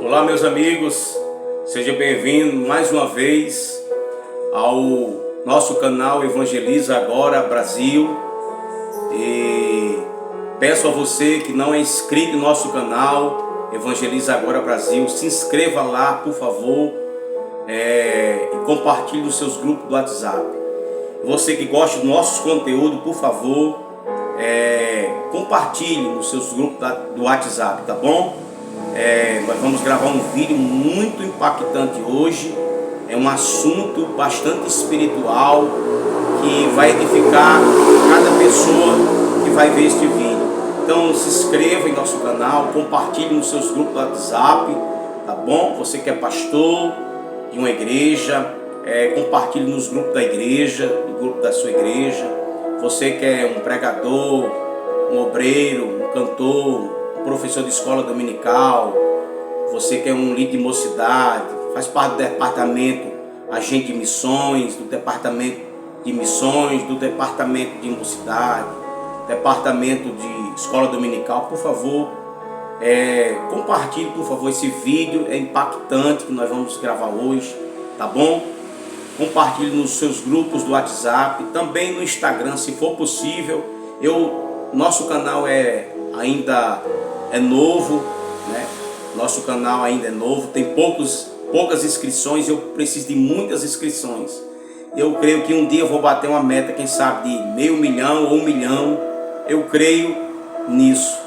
Olá, meus amigos, seja bem-vindo mais uma vez ao nosso canal Evangeliza Agora Brasil. E peço a você que não é inscrito no nosso canal Evangeliza Agora Brasil, se inscreva lá, por favor, e compartilhe nos seus grupos do WhatsApp. Você que gosta dos nossos conteúdos, por favor, compartilhe nos seus grupos do WhatsApp, tá bom? Nós vamos gravar um vídeo muito impactante hoje. É um assunto bastante espiritual que vai edificar cada pessoa que vai ver este vídeo. Então se inscreva em nosso canal, compartilhe nos seus grupos do WhatsApp, tá bom? Você que é pastor de uma igreja, compartilhe nos grupos da igreja, do grupo da sua igreja. Você que é um pregador, um obreiro, um cantor, professor de escola dominical, você que é um líder de mocidade, faz parte do departamento agente de missões, do departamento de missões, do departamento de mocidade, departamento de escola dominical, por favor, compartilhe, por favor, esse vídeo, é impactante que nós vamos gravar hoje, tá bom? Compartilhe nos seus grupos do WhatsApp, também no Instagram, se for possível. Nosso canal ainda é novo, né? Nosso canal ainda é novo, tem poucas inscrições. Eu preciso de muitas inscrições. Eu creio que um dia eu vou bater uma meta, quem sabe de 500 mil ou 1 milhão. Eu creio nisso.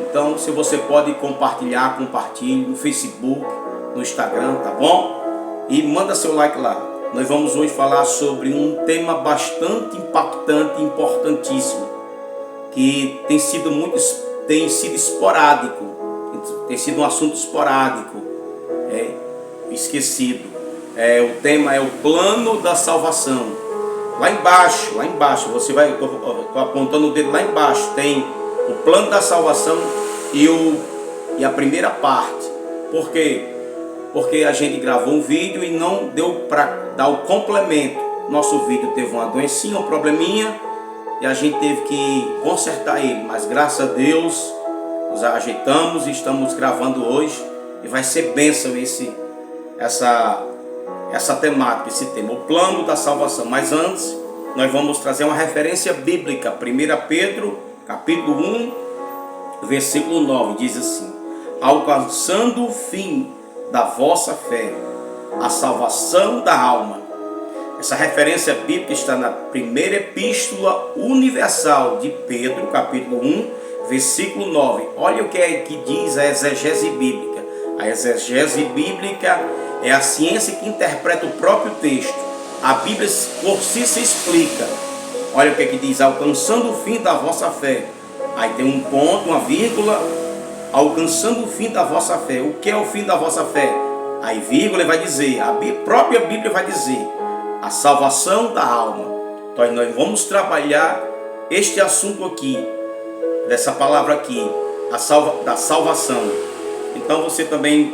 Então, se você pode compartilhar, compartilhe no Facebook, no Instagram, tá bom? E manda seu like lá. Nós vamos hoje falar sobre um tema bastante impactante e importantíssimo, que tem sido esporádico, tem sido um assunto esporádico, esquecido. O tema é o plano da salvação. Lá embaixo, você vai, estou apontando o dedo lá embaixo, tem o plano da salvação e a primeira parte. Por quê? Porque a gente gravou um vídeo e não deu para dar o complemento. Nosso vídeo teve uma doencinha, um probleminha, e a gente teve que consertar ele, mas graças a Deus nos ajeitamos e estamos gravando hoje, e vai ser bênção essa temática, esse tema, o plano da salvação. Mas antes, nós vamos trazer uma referência bíblica. 1 Pedro, capítulo 1, versículo 9, diz assim: alcançando o fim da vossa fé, a salvação da alma. Essa referência bíblica está na primeira epístola universal de Pedro, capítulo 1, versículo 9. Olha o que diz a exegese bíblica. A exegese bíblica é a ciência que interpreta o próprio texto. A Bíblia por si se explica. Olha o que diz: alcançando o fim da vossa fé. Aí tem um ponto, uma vírgula. Alcançando o fim da vossa fé. O que é o fim da vossa fé? Aí vírgula, ele vai dizer, a própria Bíblia vai dizer, a salvação da alma. Então nós vamos trabalhar este assunto aqui, dessa palavra aqui, da salvação. Então você também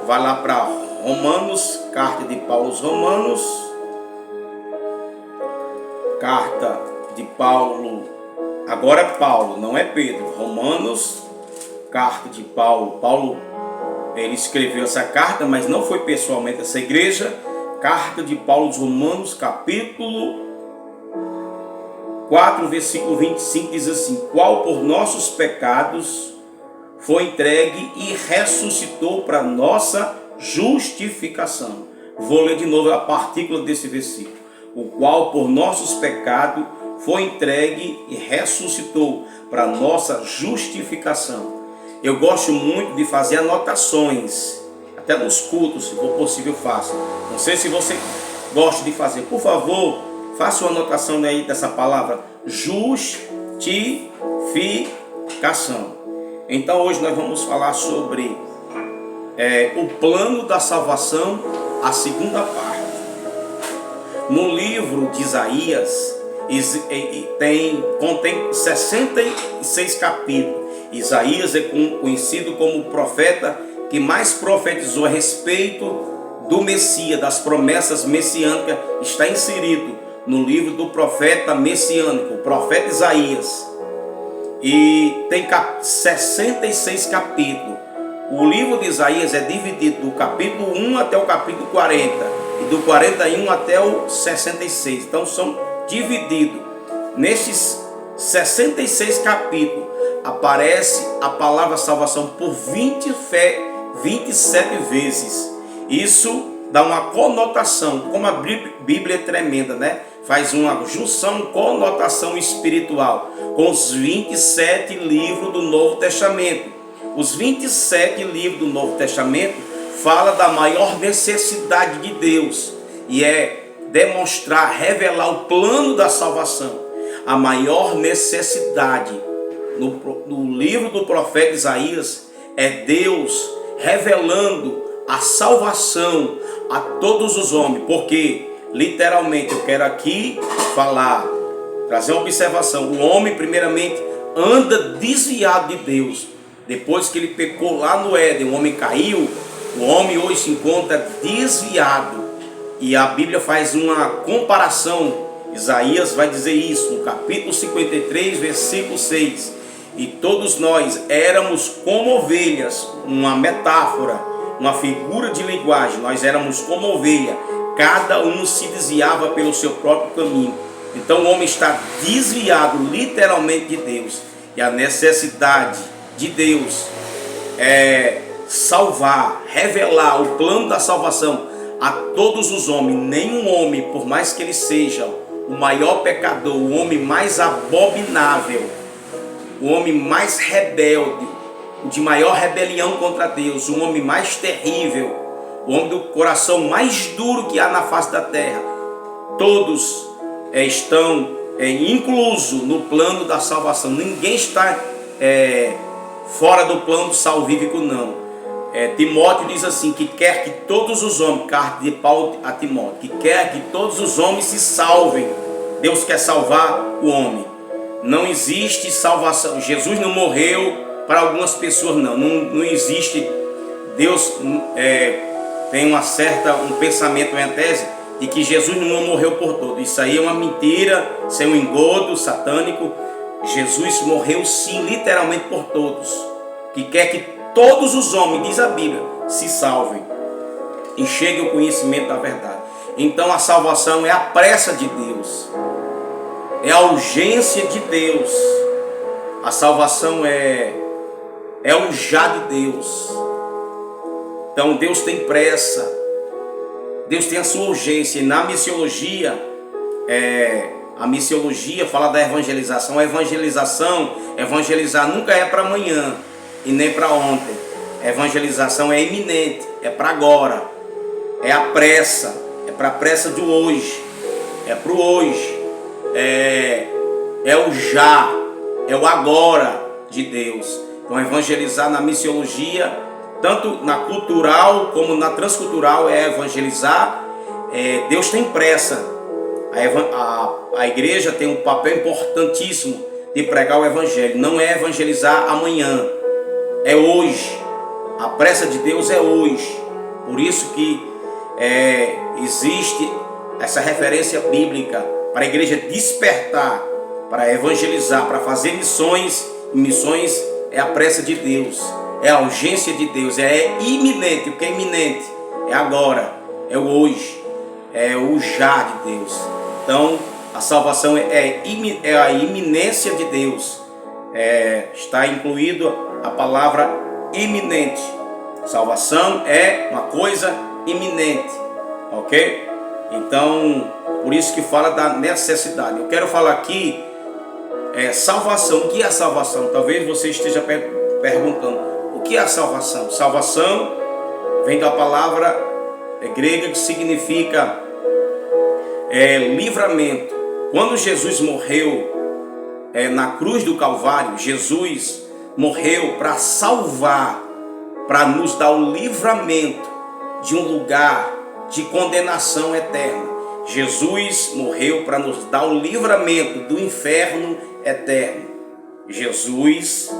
vai lá para Romanos, carta de Paulo aos Romanos, carta de Paulo, agora Paulo, não é Pedro, Romanos, carta de Paulo, ele escreveu essa carta, mas não foi pessoalmente a essa igreja. Carta de Paulo aos Romanos, capítulo 4, versículo 25, diz assim: qual por nossos pecados foi entregue e ressuscitou para nossa justificação. Vou ler de novo a partícula desse versículo. O qual por nossos pecados foi entregue e ressuscitou para nossa justificação. Eu gosto muito de fazer anotações, até nos cultos, se for possível, faça. Não sei se você gosta de fazer. Por favor, faça uma anotação aí dessa palavra, justificação. Então hoje nós vamos falar sobre o plano da salvação, a segunda parte. No livro de Isaías, contém 66 capítulos. Isaías é conhecido como o profeta que mais profetizou a respeito do Messias, das promessas messiânicas. Está inserido no livro do profeta messiânico, o profeta Isaías. E tem 66 capítulos. O livro de Isaías é dividido do capítulo 1 até o capítulo 40 e do 41 até o 66. Então são divididos. Nesses 66 capítulos aparece a palavra salvação por 27 vezes. Isso dá uma conotação, como a Bíblia é tremenda, né? Faz uma junção, conotação espiritual com os 27 livros do Novo Testamento. Os 27 livros do Novo Testamento falam da maior necessidade de Deus, e é demonstrar, revelar o plano da salvação. A maior necessidade no livro do profeta Isaías é Deus revelando a salvação a todos os homens, porque literalmente eu quero aqui falar, trazer uma observação. O homem primeiramente anda desviado de Deus. Depois que ele pecou lá no Éden, o homem caiu, o homem hoje se encontra desviado. E a Bíblia faz uma comparação. Isaías vai dizer isso no capítulo 53, versículo 6. E todos nós éramos como ovelhas, uma metáfora, uma figura de linguagem. Nós éramos como ovelha, cada um se desviava pelo seu próprio caminho. Então o homem está desviado literalmente de Deus. E a necessidade de Deus é salvar, revelar o plano da salvação a todos os homens. Nenhum homem, por mais que ele seja o maior pecador, o homem mais abominável, o homem mais rebelde, de maior rebelião contra Deus, o homem mais terrível, o homem do coração mais duro que há na face da terra, todos estão inclusos no plano da salvação. Ninguém está fora do plano salvífico, não. Timóteo diz assim, que quer que todos os homens, carta de Paulo a Timóteo, que quer que todos os homens se salvem. Deus quer salvar o homem. Não existe salvação. Jesus não morreu para algumas pessoas, não existe. Deus tem um pensamento, uma tese de que Jesus não morreu por todos. Isso aí é uma mentira, isso é um engodo satânico. Jesus morreu sim, literalmente por todos. Que quer que todos os homens, diz a Bíblia, se salvem e cheguem ao conhecimento da verdade. Então a salvação é a pressa de Deus, é a urgência de Deus. A salvação é o já de Deus. Então Deus tem pressa, Deus tem a sua urgência. E na missiologia, a missiologia fala da evangelização. A evangelizar nunca é para amanhã e nem para ontem. A evangelização é iminente, é para agora, é a pressa, é para a pressa de hoje, é para o hoje, é o já, é o agora de Deus. Então evangelizar na missiologia, tanto na cultural como na transcultural, é evangelizar. Deus tem pressa. A igreja tem um papel importantíssimo de pregar o evangelho. Não é evangelizar amanhã, é hoje. A pressa de Deus é hoje. Por isso que existe essa referência bíblica para a igreja despertar, para evangelizar, para fazer missões. E missões é a pressa de Deus, é a urgência de Deus, é iminente. O que é iminente é agora, é o hoje, é o já de Deus. Então a salvação é a iminência de Deus. Está incluído a palavra iminente. Salvação é uma coisa iminente, ok? Então, por isso que fala da necessidade. Eu quero falar aqui, salvação. O que é a salvação? Talvez você esteja perguntando, o que é a salvação? Salvação vem da palavra grega que significa livramento. Quando Jesus morreu na cruz do Calvário, Jesus morreu para salvar, para nos dar o livramento de um lugar de condenação eterna. Jesus morreu para nos dar o livramento do inferno eterno. Jesus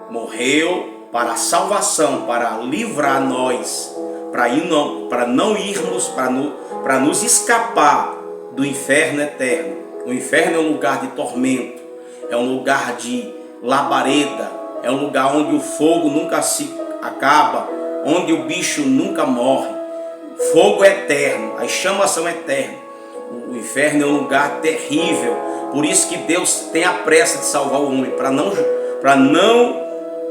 morreu para a salvação, para livrar nós, para não irmos, para nos escapar do inferno eterno. O inferno é um lugar de tormento, é um lugar de labareda, é um lugar onde o fogo nunca se acaba, onde o bicho nunca morre. Fogo é eterno, as chamas são eternas. O inferno é um lugar terrível. Por isso que Deus tem a pressa de salvar o homem, para não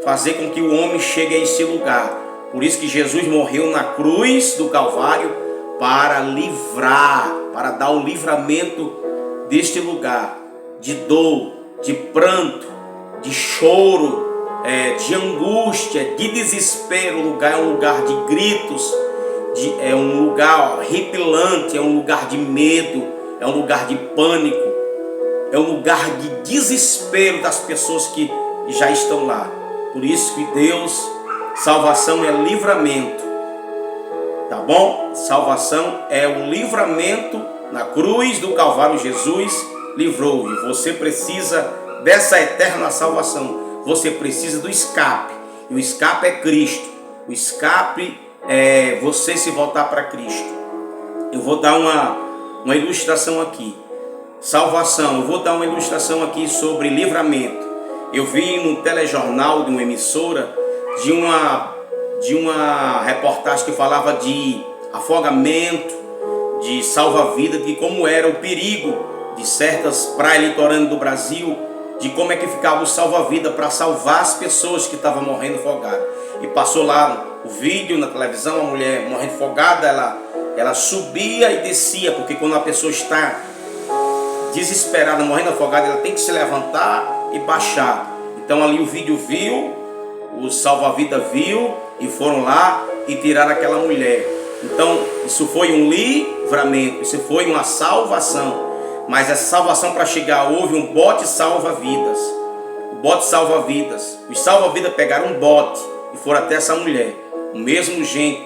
fazer com que o homem chegue a esse lugar. Por isso que Jesus morreu na cruz do Calvário, para livrar, para dar o livramento deste lugar de dor, de pranto, de choro, de angústia, de desespero. O lugar é um lugar de gritos, é um lugar horripilante, é um lugar de medo, é um lugar de pânico, é um lugar de desespero das pessoas que já estão lá. Por isso que Deus, salvação é livramento, tá bom? Salvação é o livramento. Na cruz do Calvário Jesus livrou, e você precisa dessa eterna salvação. Você precisa do escape, e o escape é Cristo. O escape é você se voltar para Cristo. Eu vou dar uma ilustração aqui. Salvação, eu vou dar uma ilustração aqui sobre livramento. Eu vi no telejornal de uma emissora de uma reportagem que falava de afogamento, de salva-vida, de como era o perigo de certas praias litorâneas do Brasil, de como é que ficava o salva-vida para salvar as pessoas que estavam morrendo afogadas. E passou lá o vídeo na televisão, a mulher morrendo afogada, ela subia e descia, porque quando a pessoa está desesperada, morrendo afogada, ela tem que se levantar e baixar. Então ali o vídeo viu, o salva-vida viu, e foram lá e tiraram aquela mulher. Então isso foi um livramento, isso foi uma salvação. Mas essa salvação, para chegar, houve um bote salva-vidas. O bote salva-vidas. Os salva-vidas pegaram um bote e foram até essa mulher. Do mesmo jeito,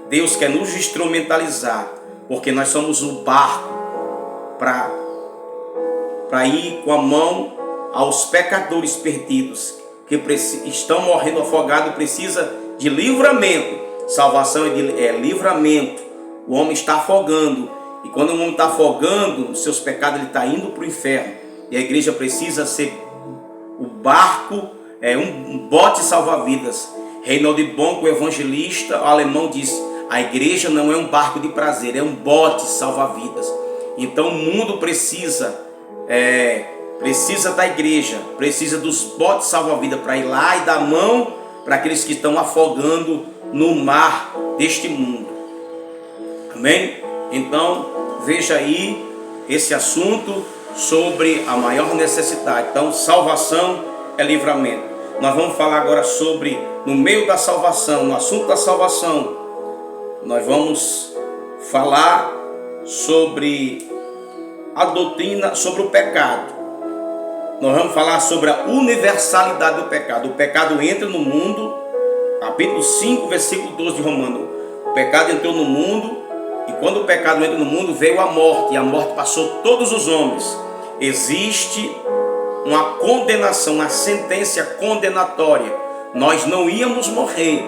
Deus quer nos instrumentalizar, porque nós somos o barco para ir com a mão aos pecadores perdidos, que estão morrendo afogados, precisa de livramento. Salvação é livramento. O homem está afogando, e quando o homem está afogando os seus pecados, ele está indo para o inferno. E a igreja precisa ser o barco, um bote salva-vidas. Reinaldo Bonco, o evangelista alemão, disse: a igreja não é um barco de prazer, é um bote salva-vidas. Então o mundo precisa da igreja, precisa dos botes salva-vidas para ir lá e dar mão para aqueles que estão afogando no mar deste mundo. Amém? Então veja aí esse assunto sobre a maior necessidade. Então salvação é livramento. Nós vamos falar agora sobre, no meio da salvação, no assunto da salvação, nós vamos falar sobre a doutrina sobre o pecado. Nós vamos falar sobre a universalidade do pecado. O pecado entra no mundo, capítulo 5, versículo 12 de Romanos. O pecado entrou no mundo, e quando o pecado entra no mundo, veio a morte, e a morte passou todos os homens. Existe uma condenação, uma sentença condenatória. Nós não íamos morrer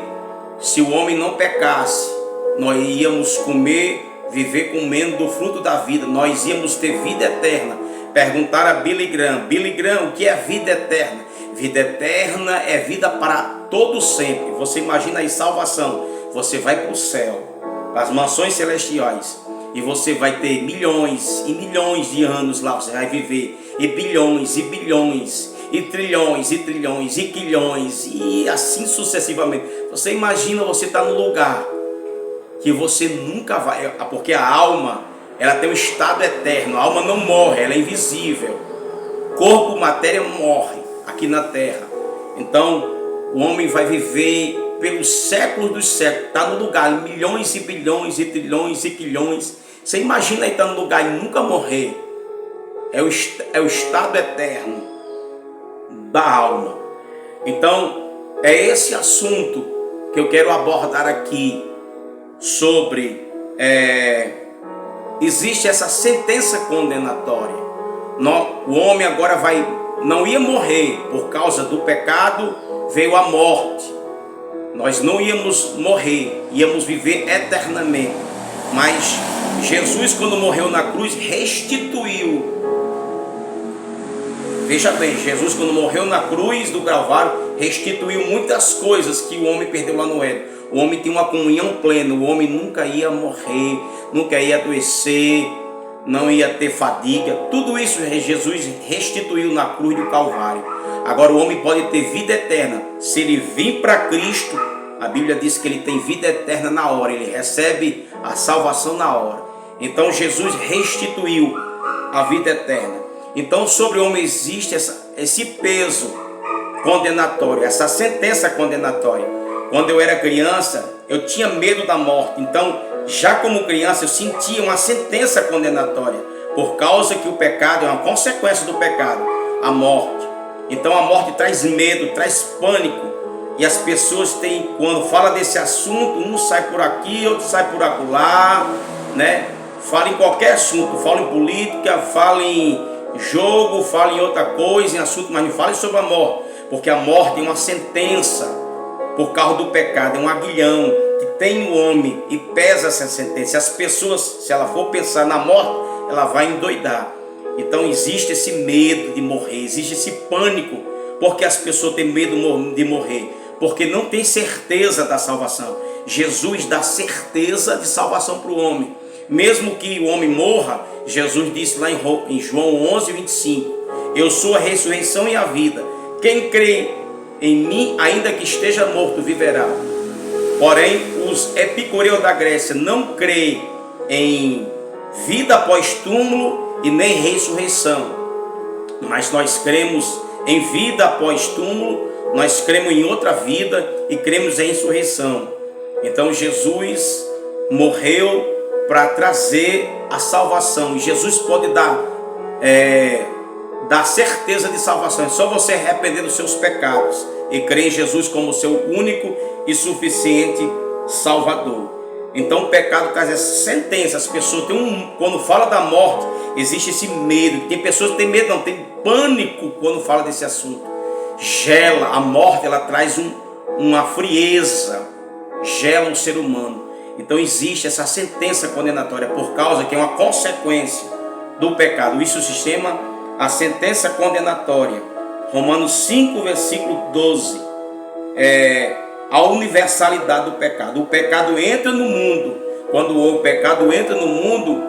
se o homem não pecasse. Nós íamos comer, viver comendo do fruto da vida. Nós íamos ter vida eterna. Perguntaram a Billy Graham, o que é vida eterna? Vida eterna é vida para todo sempre. Você imagina aí salvação. Você vai para o céu, para as mansões celestiais, e você vai ter milhões e milhões de anos lá. Você vai viver, e bilhões e bilhões, e trilhões e trilhões, e quilhões, e assim sucessivamente. Você imagina, você está no lugar que você nunca vai, porque a alma, ela tem um estado eterno. A alma não morre, ela é invisível. Corpo, matéria morre aqui na terra. Então o homem vai viver pelos séculos dos séculos. Está no lugar, milhões e bilhões e trilhões e quilhões. Você imagina aí estar no lugar e nunca morrer. É o estado eterno da alma. Então é esse assunto que eu quero abordar aqui. Sobre existe essa sentença condenatória. O homem agora não ia morrer por causa do pecado, veio a morte. Nós não íamos morrer, íamos viver eternamente. Mas Jesus, quando morreu na cruz, restituiu Veja bem, Jesus, quando morreu na cruz do Calvário, restituiu muitas coisas que o homem perdeu lá no Éden. O homem tinha uma comunhão plena, o homem nunca ia morrer, nunca ia adoecer, não ia ter fadiga. Tudo isso Jesus restituiu na cruz do Calvário. Agora o homem pode ter vida eterna se ele vir para Cristo. A Bíblia diz que ele tem vida eterna na hora, ele recebe a salvação na hora. Então Jesus restituiu a vida eterna. Então sobre o homem existe esse peso condenatório, essa sentença condenatória. Quando eu era criança, eu tinha medo da morte. Então, já como criança, eu sentia uma sentença condenatória, por causa que o pecado é uma consequência do pecado, a morte. Então a morte traz medo, traz pânico. E as pessoas têm, quando fala desse assunto, um sai por aqui, outro sai por acolá, né? Fala em qualquer assunto, fala em política, fala em jogo, fala em outra coisa, em assunto, mas não fala sobre a morte, porque a morte é uma sentença por causa do pecado, é um aguilhão que tem o homem e pesa essa sentença. As pessoas, se ela for pensar na morte, ela vai endoidar. Então existe esse medo de morrer, existe esse pânico, porque as pessoas têm medo de morrer, porque não tem certeza da salvação. Jesus dá certeza de salvação para o homem. Mesmo que o homem morra, Jesus disse lá em João 11:25, eu sou a ressurreição e a vida. Quem crê em mim, ainda que esteja morto, viverá. Porém, os epicureus da Grécia não creem em vida após túmulo e nem ressurreição. Mas nós cremos em vida após túmulo, nós cremos em outra vida e cremos em ressurreição. Então Jesus morreu para trazer a salvação. E Jesus pode dar certeza de salvação. É só você arrepender dos seus pecados e crer em Jesus como seu único e suficiente Salvador. Então o pecado traz essa sentença. As pessoas têm quando fala da morte, existe esse medo. Tem pessoas que têm medo, não, tem pânico quando fala desse assunto. Gela, a morte, ela traz uma frieza, gela um ser humano. Então existe essa sentença condenatória por causa que é uma consequência do pecado. Isso se chama a sentença condenatória. Romanos 5, versículo 12. A universalidade do pecado. O pecado entra no mundo. Quando o pecado entra no mundo,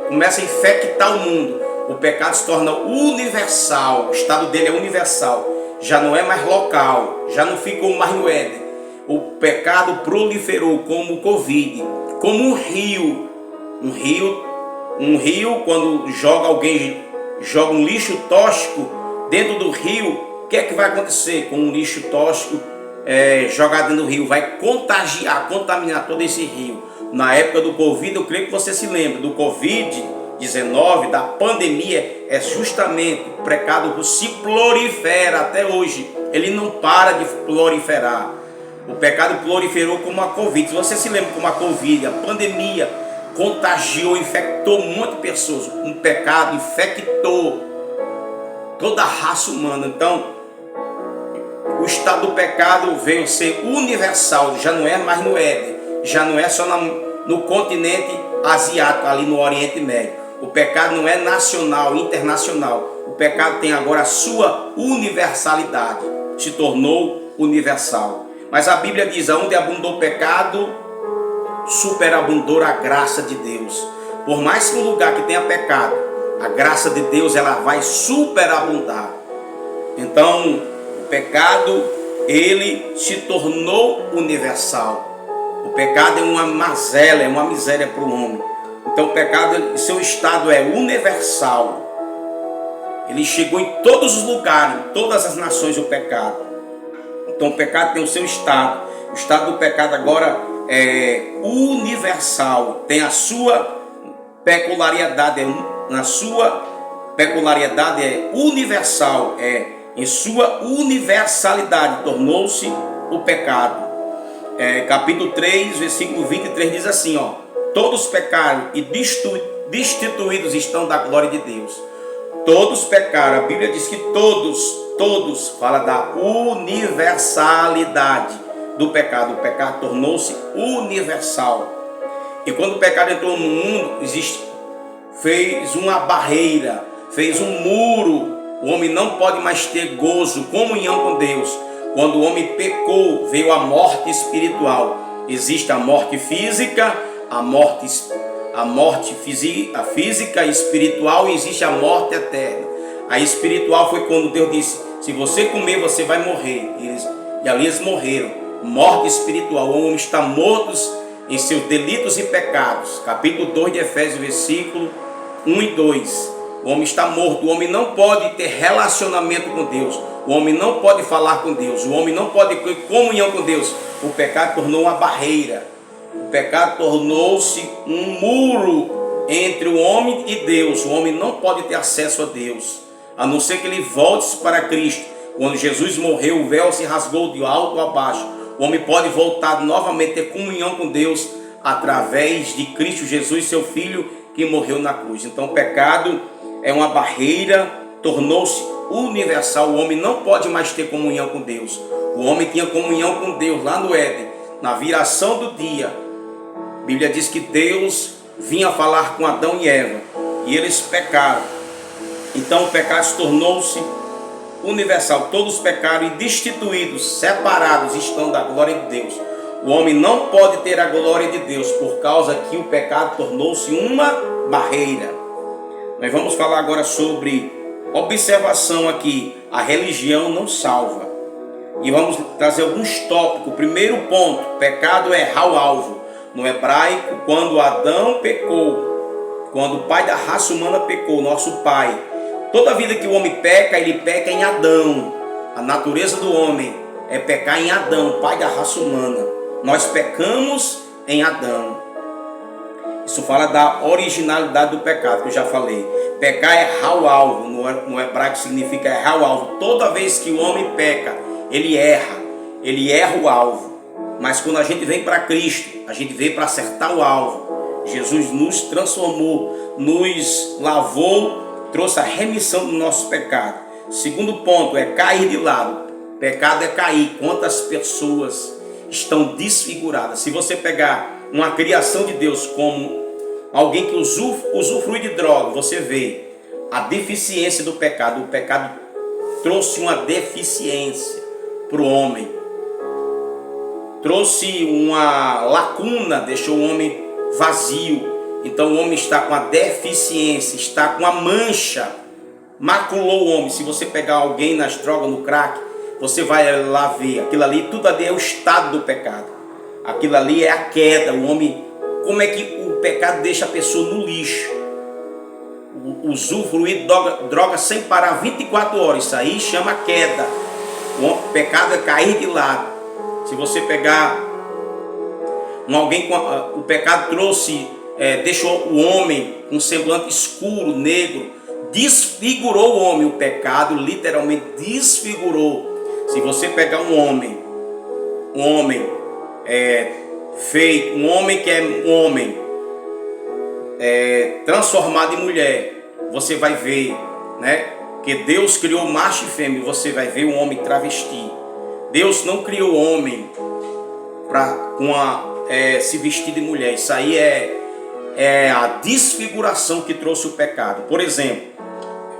começa a infectar o mundo. O pecado se torna universal. O estado dele é universal. Já não é mais local. Já não ficou mais no Éden. O pecado proliferou como o Covid, como um rio. Um rio, quando alguém joga um lixo tóxico dentro do rio, o que é que vai acontecer com um lixo tóxico jogado dentro do rio? Vai contaminar todo esse rio. Na época do Covid, eu creio que você se lembra do Covid-19, da pandemia, é justamente o pecado se prolifera até hoje. Ele não para de proliferar. O pecado proliferou como a Covid. Se você se lembra como a Covid, a pandemia contagiou, infectou muitas pessoas. Um pecado infectou toda a raça humana. Então, o estado do pecado veio ser universal. Já não é mais no Éden. Já não é só no continente asiático, ali no Oriente Médio. O pecado não é nacional, internacional. O pecado tem agora a sua universalidade. Se tornou universal. Mas a Bíblia diz, aonde abundou o pecado, superabundou a graça de Deus. Por mais que um lugar que tenha pecado, a graça de Deus ela vai superabundar. Então, o pecado, ele se tornou universal. O pecado é uma mazela, é uma miséria para o homem. Então o pecado, seu estado é universal. Ele chegou em todos os lugares, em todas as nações, o pecado. Então o pecado tem o seu estado. O estado do pecado agora é universal. Tem a sua peculiaridade. Na sua peculiaridade é universal. Em sua universalidade tornou-se o pecado. Capítulo 3, versículo 23 diz assim, ó: todos pecaram e destituídos estão da glória de Deus. Todos pecaram. A Bíblia diz que todos fala da universalidade do pecado. O pecado tornou-se universal. E quando o pecado entrou no mundo, fez uma barreira. fez um muro. O homem não pode mais ter gozo, comunhão com Deus. Quando o homem pecou, veio a morte espiritual. Existe a morte física, a física e espiritual, e existe a morte eterna. A espiritual foi quando Deus disse: se você comer, você vai morrer. E ali eles morreram. Morte espiritual. O homem está morto em seus delitos e pecados. Capítulo 2 de Efésios, versículo 1 e 2. O homem está morto. O homem não pode ter relacionamento com Deus. O homem não pode falar com Deus. O homem não pode ter comunhão com Deus. O pecado tornou uma barreira. O pecado tornou-se um muro entre o homem e Deus. O homem não pode ter acesso a Deus, a não ser que ele volte para Cristo. Quando Jesus morreu, o véu se rasgou de alto a baixo. O homem pode voltar novamente, ter comunhão com Deus através de Cristo Jesus, seu Filho, que morreu na cruz. Então o pecado é uma barreira, tornou-se universal. O homem não pode mais ter comunhão com Deus. O homem tinha comunhão com Deus lá no Éden, na viração do dia. A Bíblia diz que Deus vinha falar com Adão e Eva, e eles pecaram. Então o pecado se tornou-se universal. Todos pecaram e destituídos, separados estão da glória de Deus. O homem não pode ter a glória de Deus, por causa que o pecado tornou-se uma barreira. Nós vamos falar agora sobre observação aqui. A religião não salva. E vamos trazer alguns tópicos. Primeiro ponto: pecado é errar o alvo. No hebraico, quando Adão pecou, quando o pai da raça humana pecou, nosso pai, toda vida que o homem peca, ele peca em Adão. A natureza do homem é pecar em Adão, pai da raça humana. Nós pecamos em Adão. Isso fala da originalidade do pecado, que eu já falei. Pecar é errar o alvo. No hebraico significa errar o alvo. Toda vez que o homem peca, ele erra o alvo. Mas quando a gente vem para Cristo, a gente veio para acertar o alvo. Jesus nos transformou, nos lavou, trouxe a remissão do nosso pecado. Segundo ponto é cair de lado. Pecado é cair. Quantas pessoas estão desfiguradas? Se você pegar uma criação de Deus como alguém que usufrui de droga, você vê a deficiência do pecado. O pecado trouxe uma deficiência para o homem, trouxe uma lacuna, deixou o homem vazio. Então o homem está com a deficiência, está com a mancha, maculou o homem. Se você pegar alguém nas drogas, no crack, você vai lá ver, aquilo ali, tudo ali é o estado do pecado. Aquilo ali é a queda. O homem, como é que o pecado deixa a pessoa no lixo? Usufruir droga sem parar 24 horas, isso aí chama queda. O pecado é cair de lado. Se você pegar alguém com o pecado trouxe, deixou o homem com um semblante escuro, negro, desfigurou o homem. O pecado literalmente desfigurou. Se você pegar um homem feito, um homem que é um homem transformado em mulher, você vai ver, né, que Deus criou macho e fêmea. Você vai ver um homem travesti. Deus não criou homem para se vestir de mulher. Isso aí é a desfiguração que trouxe o pecado. Por exemplo,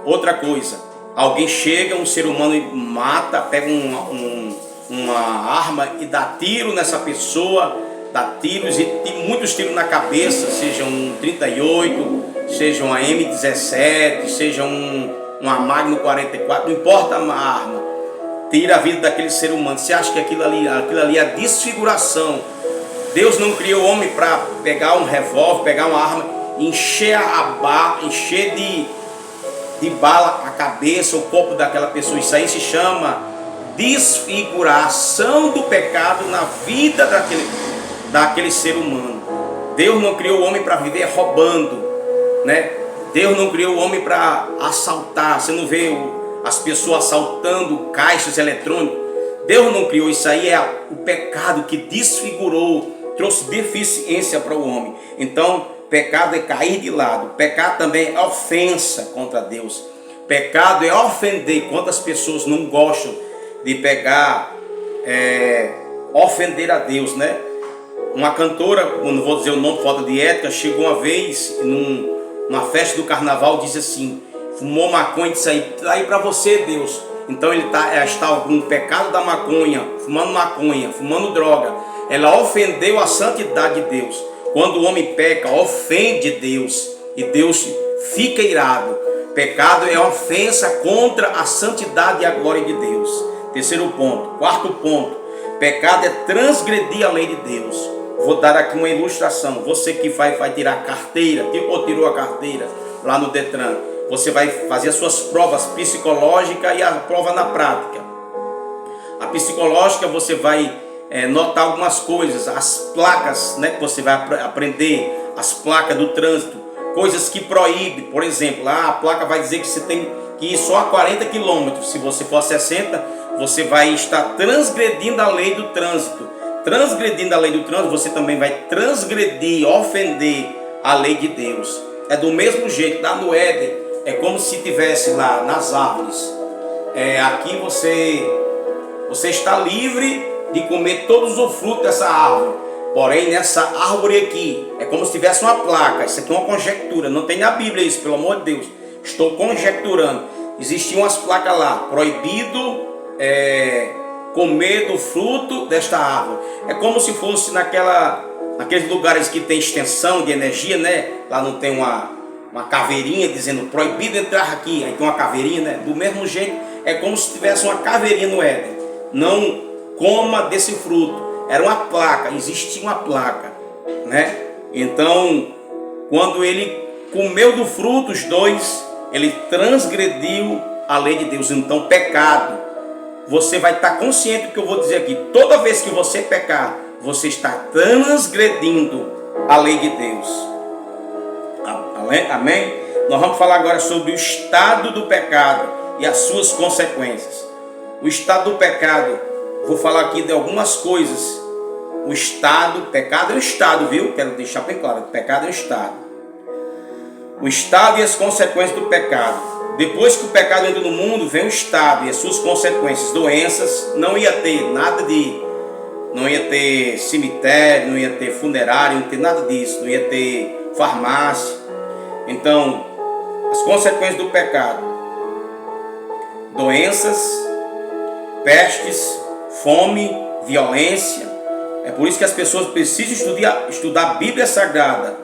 outra coisa, alguém chega, um ser humano, e mata, pega uma arma e dá tiro nessa pessoa, dá tiros e muitos tiros na cabeça, seja um 38, seja uma M17, seja uma Magnum 44, não importa a arma, tira a vida daquele ser humano. Você acha que aquilo ali é a desfiguração? Deus não criou o homem para pegar um revólver, pegar uma arma, encher encher de bala a cabeça, o corpo daquela pessoa. Isso aí se chama desfiguração do pecado na vida daquele ser humano. Deus não criou o homem para viver roubando, né? Deus não criou o homem para assaltar. Você não vê as pessoas assaltando caixas eletrônicos. Deus não criou. Isso aí é o pecado que desfigurou, trouxe deficiência para o homem. Então, pecado é cair de lado. Pecado também é ofensa contra Deus. Pecado é ofender. Quantas pessoas não gostam de pegar, ofender a Deus, né? Uma cantora, não vou dizer o nome, falta de ética, chegou uma vez numa festa do carnaval, disse assim: fumou maconha, isso aí, tá aí para você, Deus. Então ele está algum pecado da maconha, fumando droga. Ela ofendeu a santidade de Deus. Quando o homem peca, ofende Deus e Deus fica irado. Pecado é ofensa contra a santidade e a glória de Deus. Terceiro ponto. Quarto ponto. Pecado é transgredir a lei de Deus. Vou dar aqui uma ilustração. Você que vai tirar a carteira, ou tirou a carteira lá no Detran, você vai fazer as suas provas psicológicas e a prova na prática. A psicológica você vai notar algumas coisas, as placas, né, que você vai aprender, as placas do trânsito, coisas que proíbem. Por exemplo, a placa vai dizer que você tem que ir só a 40 km. Se você for a 60, você vai estar transgredindo a lei do trânsito. Transgredindo a lei do trânsito, você também vai transgredir, ofender a lei de Deus. É do mesmo jeito, lá no Éden, é como se tivesse lá nas árvores. Aqui você está livre de comer todos os frutos dessa árvore. Porém, nessa árvore aqui, é como se tivesse uma placa. Isso aqui é uma conjectura, não tem na Bíblia isso, pelo amor de Deus. Estou conjecturando. Existiam umas placas lá, proibido comer do fruto desta árvore. É como se fosse naqueles lugares que tem extensão de energia, né? Lá não tem uma caveirinha dizendo proibido entrar aqui, aí tem uma caveirinha, né? Do mesmo jeito, é como se tivesse uma caveirinha no Éden. Não coma desse fruto. Era uma placa, existia uma placa, né? Então, quando ele comeu do fruto, os dois, ele transgrediu a lei de Deus. Então, pecado, você vai estar consciente do que eu vou dizer aqui. Toda vez que você pecar, você está transgredindo a lei de Deus. Amém? Nós vamos falar agora sobre o estado do pecado e as suas consequências. O estado do pecado, vou falar aqui de algumas coisas. Pecado é um estado, viu? Quero deixar bem claro, pecado é um estado. O estado e as consequências do pecado. Depois que o pecado entra no mundo, vem o estado e as suas consequências. Doenças, não ia ter nada não ia ter cemitério, não ia ter funerário, não ia ter nada disso, não ia ter farmácia. Então, as consequências do pecado: doenças, pestes, fome, violência. É por isso que as pessoas precisam estudar a Bíblia Sagrada.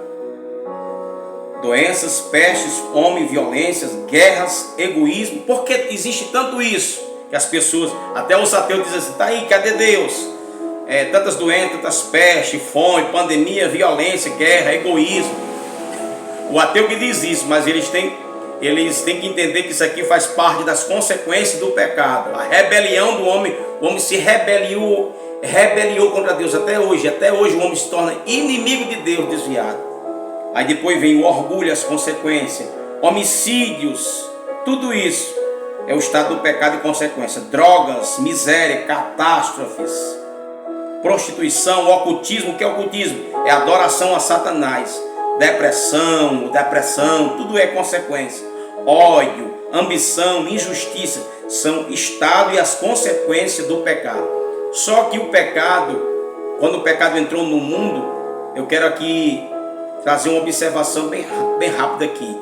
Doenças, pestes, fome, violências, guerras, egoísmo. Por que existe tanto isso? Que as pessoas, até os ateus dizem assim, tá aí, cadê Deus? Tantas doenças, tantas pestes, fome, pandemia, violência, guerra, egoísmo. O ateu que diz isso, mas eles têm que entender que isso aqui faz parte das consequências do pecado. A rebelião do homem, o homem se rebeliou contra Deus até hoje o homem se torna inimigo de Deus, desviado. Aí depois vem o orgulho, as consequências, homicídios, tudo isso é o estado do pecado e consequência. Drogas, miséria, catástrofes, prostituição, ocultismo. O que é ocultismo? É adoração a Satanás. Depressão, tudo é consequência. Ódio, ambição, injustiça são estado e as consequências do pecado. Só que o pecado, quando o pecado entrou no mundo, eu quero aqui trazer uma observação bem rápida aqui.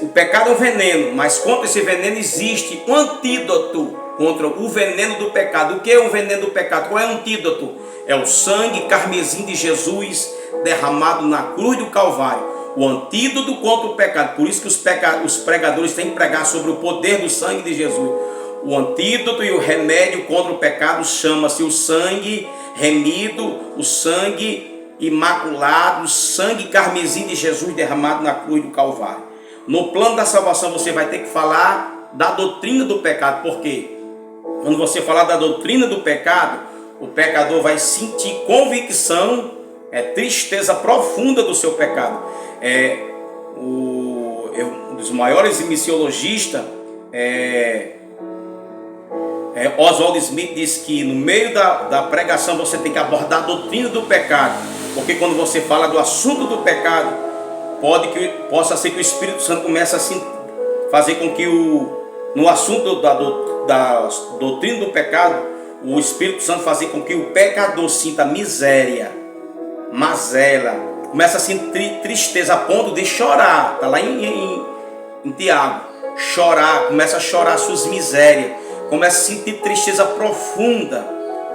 O pecado é um veneno, mas contra esse veneno existe um antídoto contra o veneno do pecado. O que é o veneno do pecado? Qual é o antídoto? É o sangue carmesim de Jesus derramado na cruz do Calvário. O antídoto contra o pecado. Por isso que os pregadores têm que pregar sobre o poder do sangue de Jesus. O antídoto e o remédio contra o pecado chama-se o sangue remido, o sangue imaculado, o sangue carmesim de Jesus derramado na cruz do Calvário. No plano da salvação você vai ter que falar da doutrina do pecado. Por quê? Quando você falar da doutrina do pecado, o pecador vai sentir convicção, tristeza profunda do seu pecado. Um dos maiores missiologistas, Oswald Smith, diz que no meio da pregação você tem que abordar a doutrina do pecado, porque quando você fala do assunto do pecado, possa ser que o Espírito Santo comece a fazer com que no assunto da doutrina do pecado, o Espírito Santo fazer com que o pecador sinta miséria, mazela, começa a sentir tristeza a ponto de chorar. Está lá em em Tiago, chorar, começa a chorar suas misérias, começa a sentir tristeza profunda,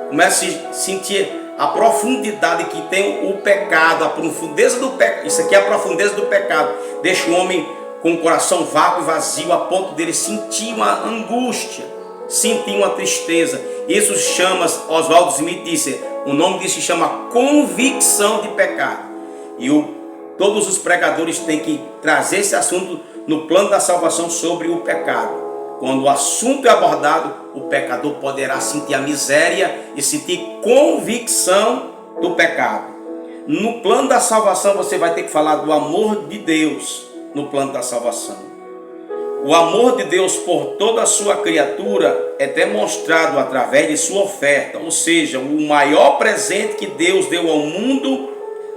começa a sentir a profundidade que tem o pecado, a profundeza do pecado. Isso aqui é a profundeza do pecado. Deixa o homem com o coração vago e vazio, a ponto dele sentir uma angústia, sentir uma tristeza. Isso se chama, Oswaldo Smith disse, o nome disso se chama convicção de pecado. E todos os pregadores têm que trazer esse assunto no plano da salvação sobre o pecado. Quando o assunto é abordado, o pecador poderá sentir a miséria e sentir convicção do pecado. No plano da salvação, você vai ter que falar do amor de Deus no plano da salvação. O amor de Deus por toda a sua criatura é demonstrado através de sua oferta, ou seja, o maior presente que Deus deu ao mundo,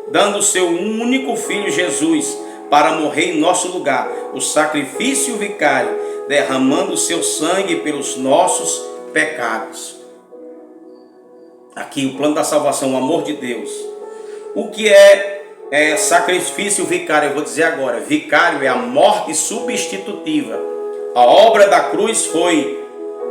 dando o seu único Filho Jesus para morrer em nosso lugar, o sacrifício vicário, derramando o seu sangue pelos nossos pecados. Aqui o plano da salvação, o amor de Deus. O que é sacrifício vicário? Eu vou dizer agora. Vicário é a morte substitutiva. A obra da cruz foi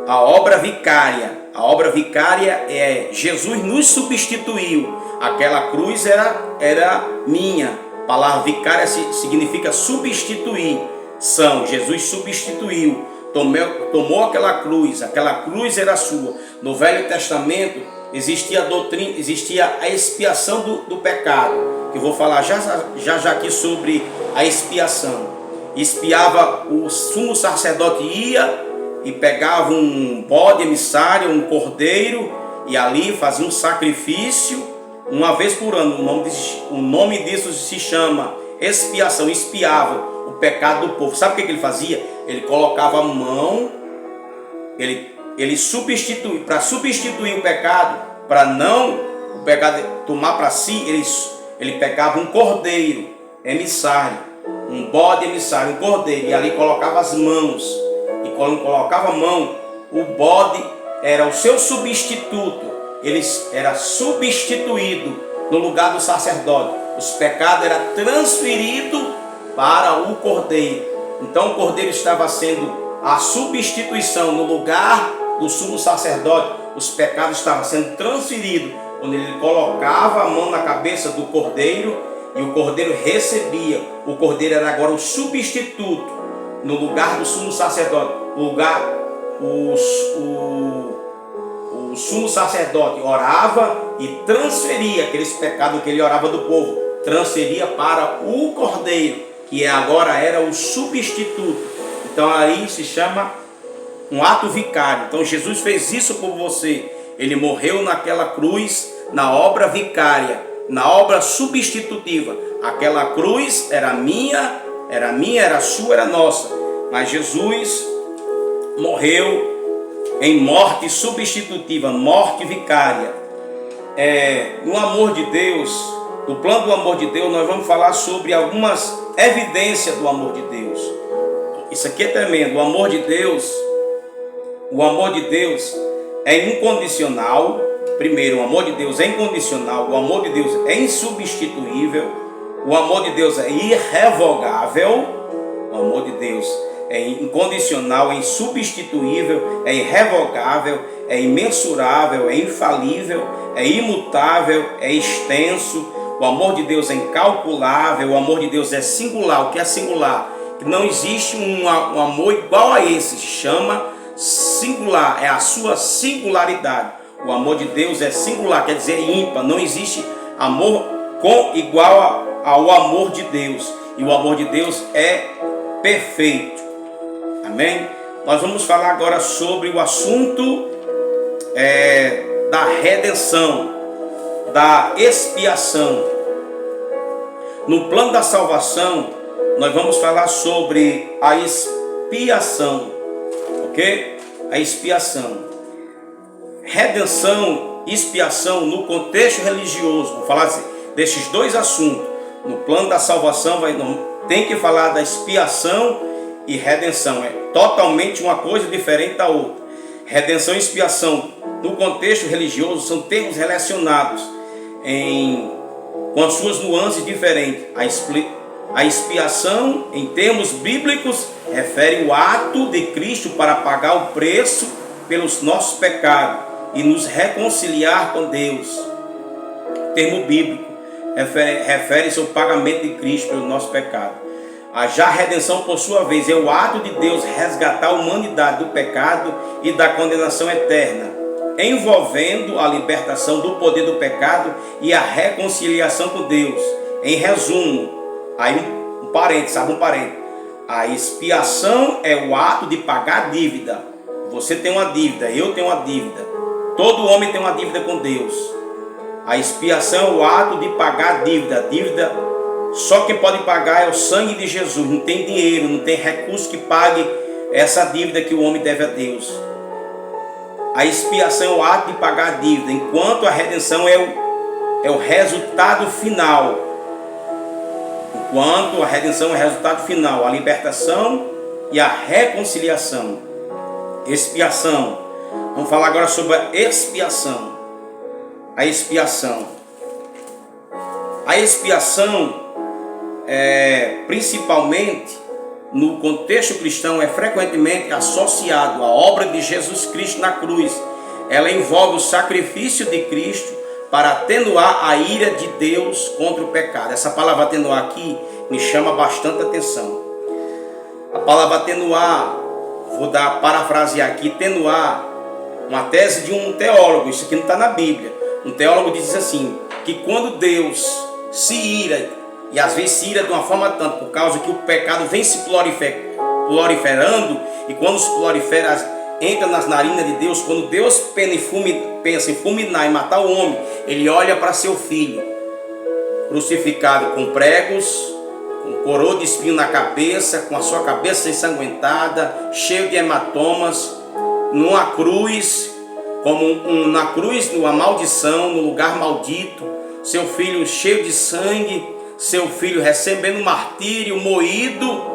a obra vicária. A obra vicária é Jesus nos substituiu. Aquela cruz era minha. A palavra vicária significa substituir. Jesus substituiu, tomou aquela cruz era sua. No Velho Testamento existia a doutrina, existia a expiação do pecado, que eu vou falar já aqui sobre a expiação. Expiava, o sumo sacerdote ia e pegava um bode emissário, um cordeiro, e ali fazia um sacrifício uma vez por ano. O nome disso se chama expiação, expiava o pecado do povo. Sabe o que ele fazia? Ele colocava a mão, ele substitui, para substituir o pecado, para não o pecado tomar para si, ele pegava um cordeiro emissário, um bode emissário, um cordeiro, e ali colocava as mãos. E quando colocava a mão, o bode era o seu substituto, ele era substituído no lugar do sacerdote. Os pecados eram transferidos para o cordeiro. Então o cordeiro estava sendo a substituição no lugar do sumo sacerdote. Os pecados estavam sendo transferidos quando ele colocava a mão na cabeça do cordeiro e o cordeiro recebia. O cordeiro era agora o substituto no lugar do sumo sacerdote. O sumo sacerdote orava e transferia aqueles pecados que ele orava do povo, transferia para o cordeiro, que agora era o substituto. Então aí se chama um ato vicário. Então Jesus fez isso por você. Ele morreu naquela cruz, na obra vicária, na obra substitutiva. Aquela cruz era minha, era sua, era nossa. Mas Jesus morreu em morte substitutiva, morte vicária. No amor de Deus, no plano do amor de Deus, nós vamos falar sobre algumas evidências do amor de Deus. Isso aqui é tremendo. O amor de Deus é incondicional. Primeiro, o amor de Deus é incondicional. O amor de Deus é insubstituível. O amor de Deus é irrevogável. O amor de Deus é incondicional, é insubstituível, é irrevogável, é imensurável, é infalível, é imutável, é extenso. O amor de Deus é incalculável. O amor de Deus é singular. O que é singular? Que não existe um amor igual a esse. Se chama singular, é a sua singularidade. O amor de Deus é singular, quer dizer ímpar. Não existe amor igual ao amor de Deus. E o amor de Deus é perfeito. Amém? Nós vamos falar agora sobre o assunto da redenção, da expiação. No plano da salvação, nós vamos falar sobre a expiação, ok? A expiação. Redenção, expiação no contexto religioso. Vou falar desses dois assuntos. No plano da salvação tem que falar da expiação e redenção. É totalmente uma coisa diferente da outra. Redenção e expiação no contexto religioso são termos relacionados com as suas nuances diferentes. A expiação, em termos bíblicos, refere o ato de Cristo para pagar o preço pelos nossos pecados e nos reconciliar com Deus. O termo bíblico refere-se ao pagamento de Cristo pelo nosso pecado. Já a redenção, por sua vez, é o ato de Deus resgatar a humanidade do pecado e da condenação eterna, envolvendo a libertação do poder do pecado e a reconciliação com Deus. Em resumo, aí um parênteses, a expiação é o ato de pagar a dívida. Você tem uma dívida, eu tenho uma dívida, todo homem tem uma dívida com Deus. A expiação é o ato de pagar a dívida. A dívida, só quem pode pagar é o sangue de Jesus. Não tem dinheiro, não tem recurso que pague essa dívida que o homem deve a Deus. A expiação é o ato de pagar a dívida, enquanto a redenção é o resultado final. Enquanto a redenção é o resultado final, a libertação e a reconciliação. Expiação. Vamos falar agora sobre a expiação. A expiação. A expiação, principalmente no contexto cristão, é frequentemente associado à obra de Jesus Cristo na cruz. Ela envolve o sacrifício de Cristo para atenuar a ira de Deus contra o pecado. Essa palavra atenuar aqui me chama bastante atenção. A palavra atenuar, vou parafrasear aqui, atenuar, uma tese de um teólogo, isso aqui não está na Bíblia. Um teólogo diz assim, que quando Deus se ira, e às vezes se ira de uma forma tanto, por causa que o pecado vem se proliferando, e quando se prolifera, entra nas narinas de Deus. Quando Deus pensa em fulminar e matar o homem, ele olha para seu filho, crucificado com pregos, com coroa de espinho na cabeça, com a sua cabeça ensanguentada, cheio de hematomas, numa cruz, na cruz, numa maldição, no lugar maldito, seu filho cheio de sangue, seu filho recebendo martírio, moído.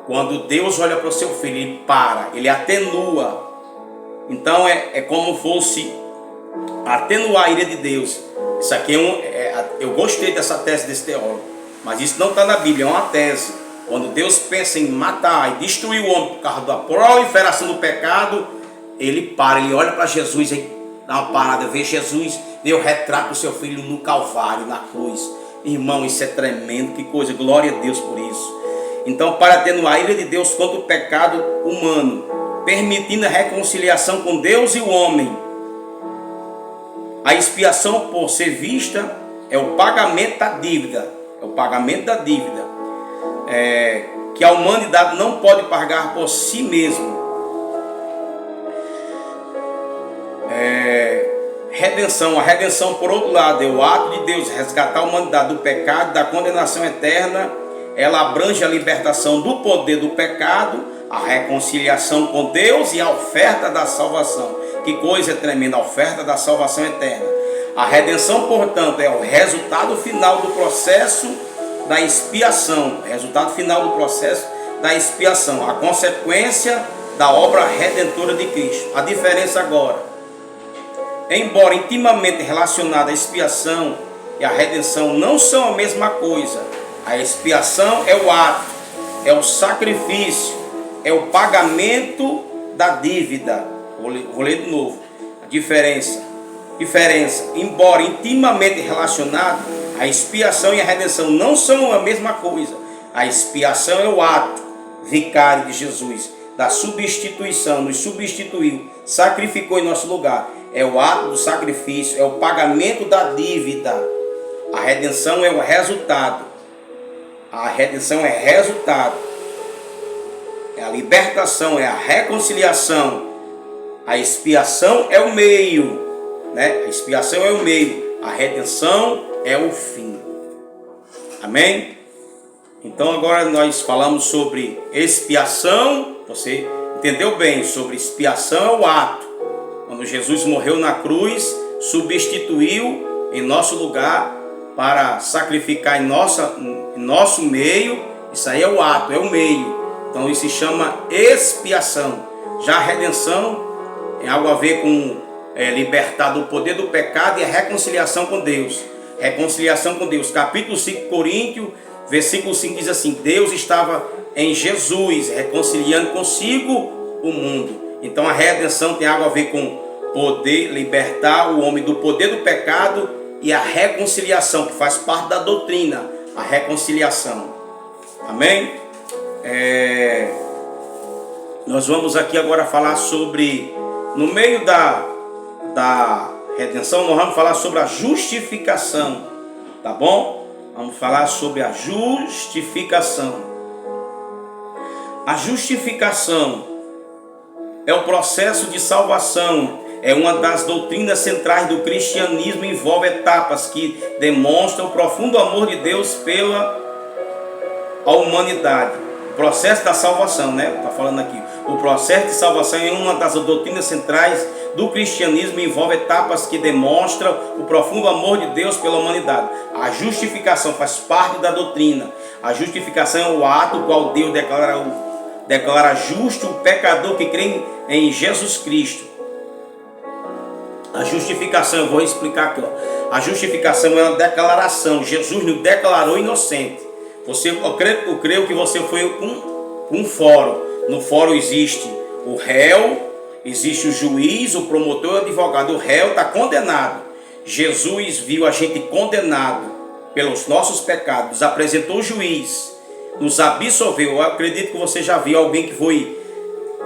Quando Deus olha para o seu filho, ele para, ele atenua. Então é como fosse atenuar a ira de Deus. Isso aqui eu gostei dessa tese desse teólogo, mas isso não está na Bíblia, é uma tese. Quando Deus pensa em matar e destruir o homem por causa da proliferação do pecado, ele para, ele olha para Jesus e dá uma parada, vê Jesus, vê o retrato do seu filho no Calvário, na cruz. Irmão, isso é tremendo, que coisa, glória a Deus por isso. Então, para atenuar a ira de Deus contra o pecado humano, permitindo a reconciliação com Deus e o homem, a expiação, por ser vista, é o pagamento da dívida. É o pagamento da dívida que a humanidade não pode pagar por si mesmo. Redenção. A redenção, por outro lado, é o ato de Deus resgatar a humanidade do pecado, da condenação eterna. Ela abrange a libertação do poder do pecado, a reconciliação com Deus e a oferta da salvação. Que coisa tremenda, a oferta da salvação eterna. A redenção, portanto, é o resultado final do processo da expiação. Resultado final do processo da expiação. A consequência da obra redentora de Cristo. A diferença agora, embora intimamente relacionada à expiação e à redenção não são a mesma coisa. A expiação é o ato, é o sacrifício, é o pagamento da dívida. Vou ler de novo. A diferença. Embora intimamente relacionada, a expiação e a redenção não são a mesma coisa. A expiação é o ato vicário de Jesus, da substituição, nos substituiu, sacrificou em nosso lugar. É o ato do sacrifício, é o pagamento da dívida. A redenção é o resultado. A redenção é resultado. É a libertação, é a reconciliação. A expiação é o meio, né? A expiação é o meio. A redenção é o fim. Amém? Então agora nós falamos sobre expiação. Você entendeu bem? Sobre expiação é o ato. Quando Jesus morreu na cruz, substituiu em nosso lugar para sacrificar em nosso meio. Isso aí é o ato, é o meio. Então isso se chama expiação. Já a redenção tem algo a ver com libertar do poder do pecado e a reconciliação com Deus. Reconciliação com Deus. Capítulo 5 Coríntios Versículo 5 diz assim: Deus estava em Jesus, reconciliando consigo o mundo. Então a redenção tem algo a ver com poder libertar o homem do poder do pecado e a reconciliação, que faz parte da doutrina, a reconciliação. Amém? Nós vamos aqui agora falar sobre, no meio da redenção, nós vamos falar sobre a justificação, tá bom? Vamos falar sobre a justificação. A justificação é o processo de salvação, é uma das doutrinas centrais do cristianismo, envolve etapas que demonstram o profundo amor de Deus pela humanidade. O processo da salvação, né? Está falando aqui. O processo de salvação é uma das doutrinas centrais do cristianismo, envolve etapas que demonstram o profundo amor de Deus pela humanidade. A justificação faz parte da doutrina. A justificação é o ato qual Deus declara justo o pecador que crê em Jesus Cristo. A justificação, eu vou explicar aqui, ó. A justificação é uma declaração. Jesus nos declarou inocente. Eu creio que você foi um fórum. No fórum existe o réu, existe o juiz, o promotor e o advogado. O réu está condenado. Jesus viu a gente condenado pelos nossos pecados, nos apresentou o juiz, nos absolveu. Eu acredito que você já viu alguém que foi,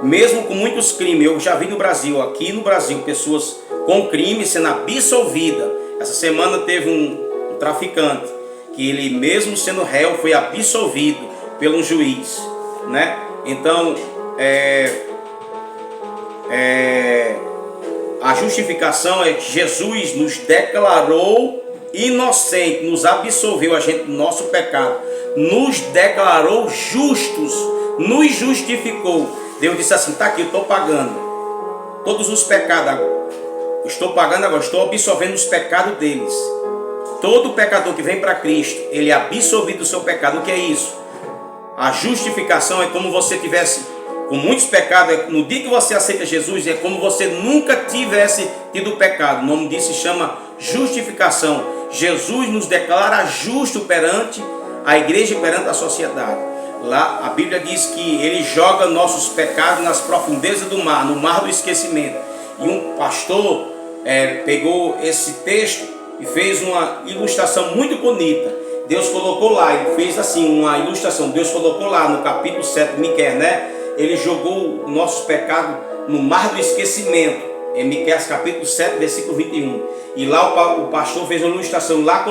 mesmo com muitos crimes, eu já vi no Brasil, aqui no Brasil, pessoas com crime sendo absolvidas. Essa semana teve um traficante, que ele mesmo sendo réu foi absolvido pelo juiz, né? Então, a justificação é que Jesus nos declarou inocente, nos absolveu a gente do nosso pecado, nos declarou justos, nos justificou. Deus disse assim: tá aqui, eu estou pagando todos os pecados agora. Eu estou pagando agora, estou absolvendo os pecados deles. Todo pecador que vem para Cristo, ele é absolvido do seu pecado. O que é isso? A justificação é como você tivesse com muitos pecados. No dia que você aceita Jesus, é como você nunca tivesse tido pecado. O nome disso se chama justificação. Jesus nos declara justo perante a igreja e perante a sociedade. Lá a Bíblia diz que ele joga nossos pecados nas profundezas do mar, no mar do esquecimento. E um pastor pegou esse texto e fez uma ilustração muito bonita. Deus colocou lá, ele fez assim uma ilustração. Deus colocou lá no capítulo 7 de Miqueias, né? Ele jogou nossos pecados no mar do esquecimento, em Miqueias capítulo 7, versículo 21. E lá o pastor fez uma ilustração. Lá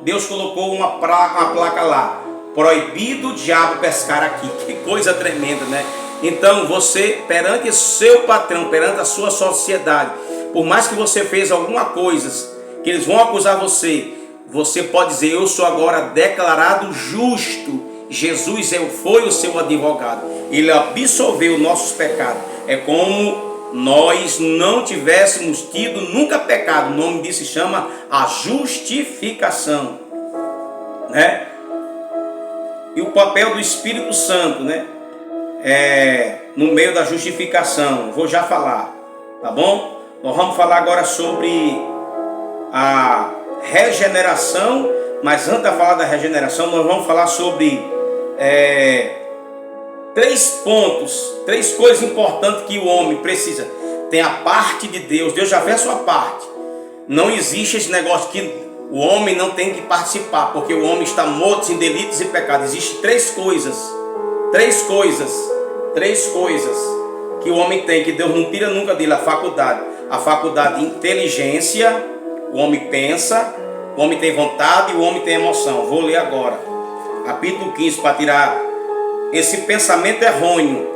Deus colocou uma placa lá: proibido o diabo pescar aqui. Que coisa tremenda, né? Então você, perante o seu patrão, perante a sua sociedade, por mais que você fez alguma coisa que eles vão acusar você, você pode dizer: eu sou agora declarado justo. Jesus foi o seu advogado. Ele absolveu nossos pecados. É como nós não tivéssemos tido nunca pecado. O nome disso se chama a justificação, né? E o papel do Espírito Santo, né? No meio da justificação, vou já falar, tá bom? Nós vamos falar agora sobre a regeneração, mas antes de falar da regeneração, nós vamos falar sobre 3 pontos, 3 coisas importantes que o homem precisa. Tem a parte de Deus, Deus já fez a sua parte. Não existe esse negócio que o homem não tem que participar, porque o homem está morto em delitos e pecados. Existem 3 coisas que o homem tem, que Deus não tira nunca dele: a faculdade de inteligência. O homem pensa, o homem tem vontade e o homem tem emoção. Vou ler agora capítulo 15 para tirar esse pensamento errôneo.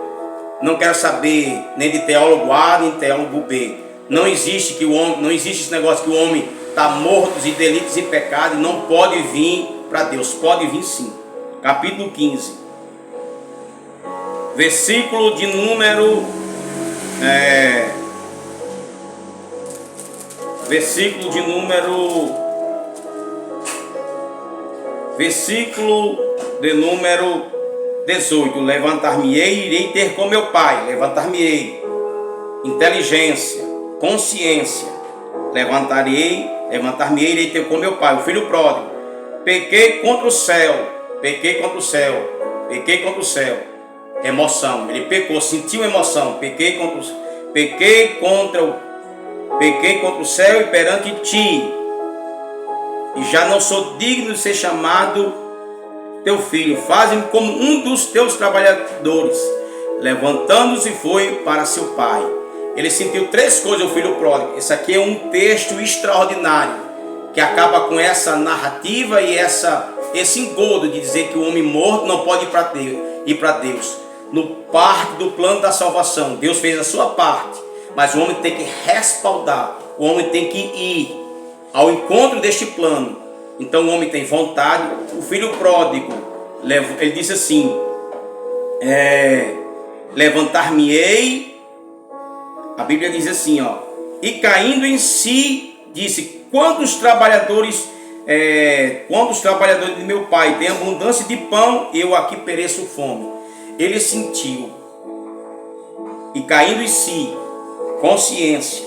Não quero saber nem de teólogo A nem de teólogo B. Não existe esse negócio que o homem está morto de delitos e pecados e não pode vir para Deus. Pode vir sim. Capítulo 15, versículo de número versículo de número 18. Levantar-me-ei e irei ter com meu pai. Levantar-me-ei, inteligência, consciência. Levantar-me-ei e irei ter com meu pai. O filho pródigo: pequei contra o céu, pequei contra o céu, pequei contra o céu. Emoção, ele pecou, sentiu emoção, pequei contra o céu e perante ti, e já não sou digno de ser chamado teu filho. Faze-me como um dos teus trabalhadores. Levantando-se foi para seu pai. Ele sentiu três coisas, o filho pródigo. Esse aqui é um texto extraordinário, que acaba com essa narrativa e esse engodo de dizer que o homem morto não pode ir para Deus. No parte do plano da salvação, Deus fez a sua parte, mas o homem tem que respaldar, o homem tem que ir ao encontro deste plano. Então o homem tem vontade. O filho pródigo, ele disse assim, levantar-me-ei, a Bíblia diz assim, e caindo em si, disse, quando os trabalhadores de meu pai têm abundância de pão, eu aqui pereço fome. Ele sentiu, e caindo em si, consciência,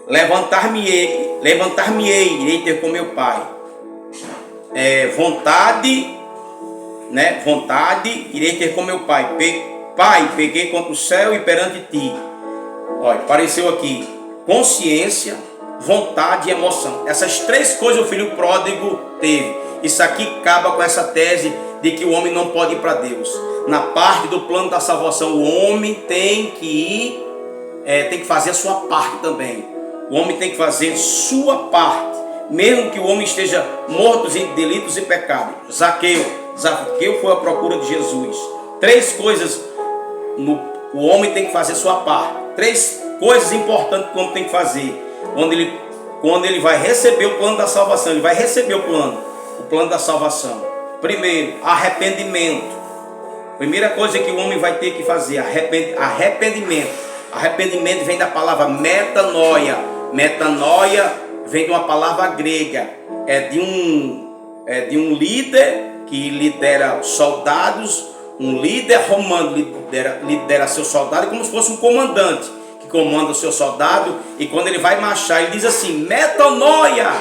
levantar-me-ei, irei ter com meu pai. Vontade, irei ter com meu pai. Pai, peguei contra o céu e perante ti. Olha, apareceu aqui consciência, vontade e emoção. Essas três coisas o filho pródigo teve. Isso aqui acaba com essa tese de que o homem não pode ir para Deus. Na parte do plano da salvação, o homem tem que ir, tem que fazer a sua parte também. O homem tem que fazer sua parte, mesmo que o homem esteja morto em delitos e pecados. Zaqueu foi à procura de Jesus. Três coisas o homem tem que fazer sua parte. Três coisas importantes que o homem tem que fazer. Quando ele vai receber o plano da salvação, ele vai receber o plano da salvação. Primeiro, arrependimento. Primeira coisa que o homem vai ter que fazer, arrependimento. Arrependimento vem da palavra metanoia. Metanoia vem de uma palavra grega. É de um líder que lidera soldados. Um líder romano lidera seu soldado, como se fosse um comandante que comanda o seu soldado. E quando ele vai marchar, ele diz assim: metanoia,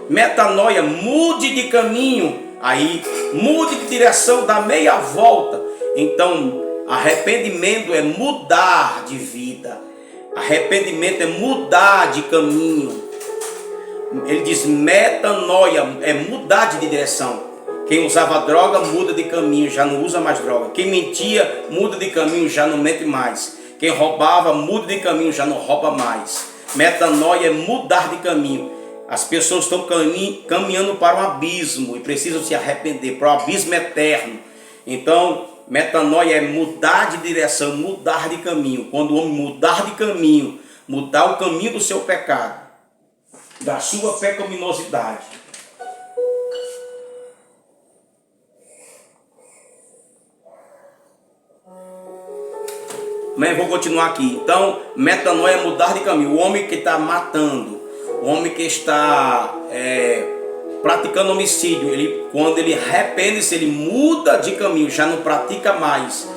metanoia, mude de caminho. Aí mude de direção, dá meia volta. Então arrependimento é mudar de vida, arrependimento é mudar de caminho. Ele diz metanoia, é mudar de direção. Quem usava droga muda de caminho, já não usa mais droga. Quem mentia muda de caminho, já não mente mais. Quem roubava muda de caminho, já não rouba mais. Metanoia é mudar de caminho. As pessoas estão caminhando para um abismo e precisam se arrepender, para o abismo eterno. Então, metanoia é mudar de direção, mudar de caminho. Quando o homem mudar de caminho, mudar o caminho do seu pecado, da sua pecaminosidade. Mas vou continuar aqui. Então, metanoia é mudar de caminho. O homem que está matando, o homem que está praticando homicídio, quando ele arrepende-se, ele muda de caminho, já não pratica mais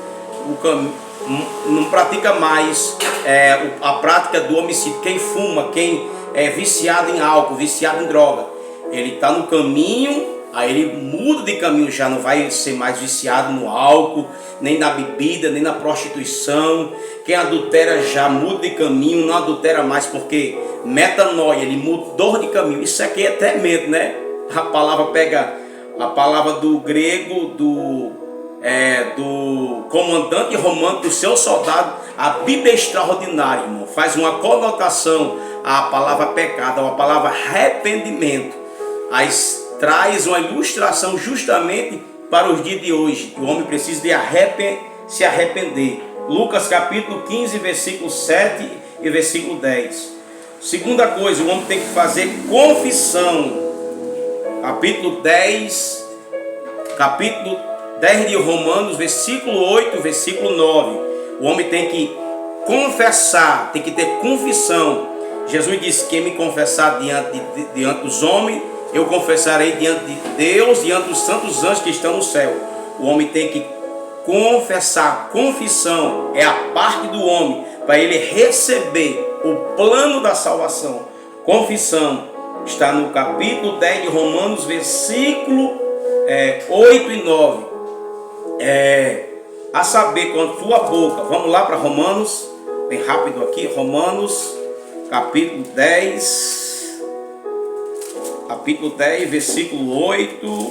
a prática do homicídio. Quem fuma, quem é viciado em álcool, viciado em droga, ele está no caminho, aí ele muda de caminho, já não vai ser mais viciado no álcool, nem na bebida, nem na prostituição. Quem adultera já muda de caminho, não adultera mais, porque metanoia, ele mudou de caminho. Isso aqui é tremendo, né? A palavra pega a palavra do grego, do comandante romano, do seu soldado. A Bíblia é extraordinária, irmão. Faz uma conotação à palavra pecado, à palavra arrependimento. Aí traz uma ilustração justamente para os dias de hoje. O homem precisa de se arrepender. Lucas capítulo 15, versículo 7 e versículo 10. Segunda coisa, o homem tem que fazer confissão. Capítulo 10 de Romanos, versículo 8, versículo 9. O homem tem que confessar, tem que ter confissão. Jesus disse: quem me confessar diante dos homens, eu confessarei diante de Deus, diante dos santos anjos que estão no céu. O homem tem que confessar. Confissão é a parte do homem para ele receber o plano da salvação. Confissão está no capítulo 10 de Romanos, versículo 8 e 9. A saber, com a tua boca. Vamos lá para Romanos, bem rápido aqui. Romanos, capítulo 10, versículo 8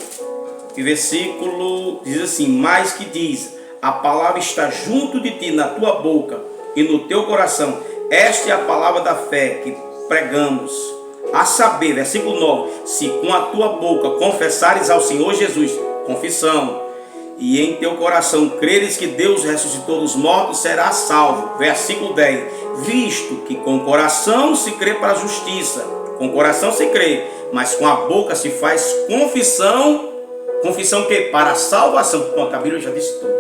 e versículo, diz assim: mais que diz, a palavra está junto de ti, na tua boca e no teu coração. Esta é a palavra da fé que pregamos. A saber, versículo 9, se com a tua boca confessares ao Senhor Jesus, confissão, e em teu coração creres que Deus ressuscitou dos mortos, serás salvo. Versículo 10, visto que com o coração se crê para a justiça, com o coração se crê, mas com a boca se faz confissão. Confissão que? Para a salvação. Pronto, a Bíblia já disse tudo.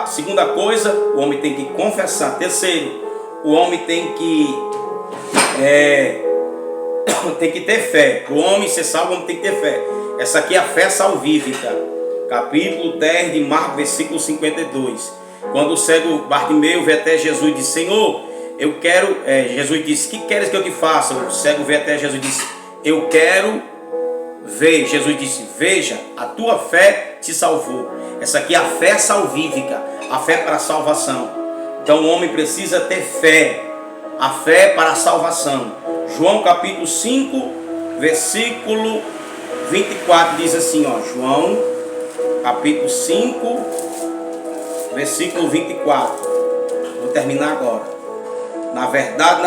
Segunda coisa, o homem tem que confessar. Terceiro, o homem tem que ter fé. O homem ser salvo, o homem tem que ter fé. Essa aqui é a fé salvífica. Capítulo 10 de Marcos, versículo 52. Quando o cego Bartimeu veio até Jesus e disse: Senhor, eu quero... Jesus disse: que queres que eu te faça? O cego veio até Jesus e disse: eu quero ver. Jesus disse: veja, a tua fé te salvou. Essa aqui é a fé salvífica, a fé para a salvação. Então o homem precisa ter fé, a fé para a salvação. João capítulo 5, versículo 24 diz assim, João capítulo 5, versículo 24. Vou terminar agora. Na